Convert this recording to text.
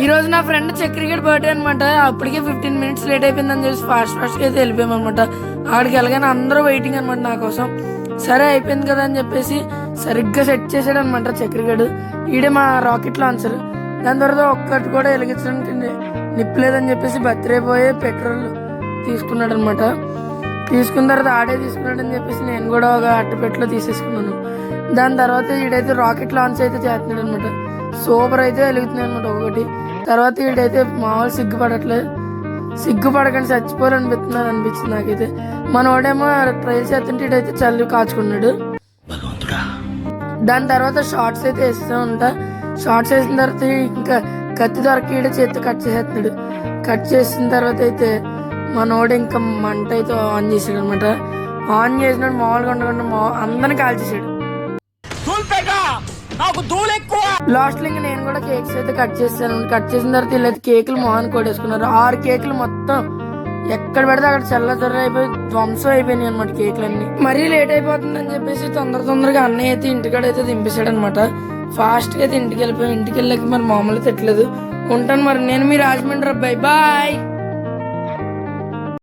ఈ రోజు నా ఫ్రెండ్ చక్రిగడ్ బర్త్డే అనమాట. అప్పటికే 15 minutes లేట్ అయిపోయిందని చెప్పి ఫాస్ట్ గా అయితే వెళ్ళిపోయాం అనమాట. ఆడికి వెళ్ళగానే అందరూ వెయిటింగ్ అనమాట నా కోసం. సరే అయిపోయింది కదా అని చెప్పేసి సరిగ్గా సెట్ చేసాడు అనమాట చక్రిగడ్. ఈడే మా రాకెట్ లాంచర్. దాని తర్వాత ఒక్కటి కూడా వెలిగించడానికి నిప్పలేదని చెప్పేసి బర్త్డే పోయే పెట్రోల్ తీసుకున్నాడు అనమాట. తీసుకున్న తర్వాత ఆడే తీసుకున్నాడు అని చెప్పేసి నేను కూడా ఒక అట్టపెట్టలో తీసేసుకున్నాను. దాని తర్వాత ఈడైతే రాకెట్ లాంచ్ అయితే చేస్తున్నాడు అనమాట. సూపర్ అయితే వెలుగుతున్నాయి అనమాట ఒకటి. తర్వాత ఈడైతే మామూలు సిగ్గుపడకండి చచ్చిపోవాలనిపిస్తున్నారు అనిపించింది నాకైతే. మనోడేమో ట్రైల్ చేస్తుంటే ఈడైతే చల్లి కాచుకున్నాడు. దాని తర్వాత షార్ట్స్ అయితే వేస్తూ ఉంటా. షార్ట్స్ వేసిన తర్వాత ఇంకా కత్తి దొరికి ఈడ చేతి కట్ చేసేస్తున్నాడు. కట్ చేసిన తర్వాత అయితే మనోడు ఇంకా మంట అయితే ఆన్ చేసాడు అనమాట. ఆన్ చేసినాడు మామూలుగా ఉండకుండా అందరిని కాల్చేసాడు. లాస్ట్ లో ఇంకా నేను కూడా కేక్స్ అయితే కట్ చేస్తాను. కట్ చేసిన తర్వాత వీళ్ళైతే కేకులు మొహాన్ కొట్టేసుకున్నారు. 6 కేకులు మొత్తం ఎక్కడ పెడితే అక్కడ చల్ల అయిపోయి ధ్వంసం అయిపోయినాయి అనమాట కేకులు అన్ని. మరీ లేట్ అయిపోతుంది అని చెప్పేసి తొందరగా అన్నయ్య అయితే ఇంటికాడ అయితే దింపేశాడు అనమాట. ఫాస్ట్ గా అయితే ఇంటికి వెళ్ళిపోయి ఇంటికి వెళ్ళాక మరి మామూలు తిట్టలేదు. ఉంటాను మరి. నేను మీ రాజమండ్రి అబ్బాయి. బాయ్.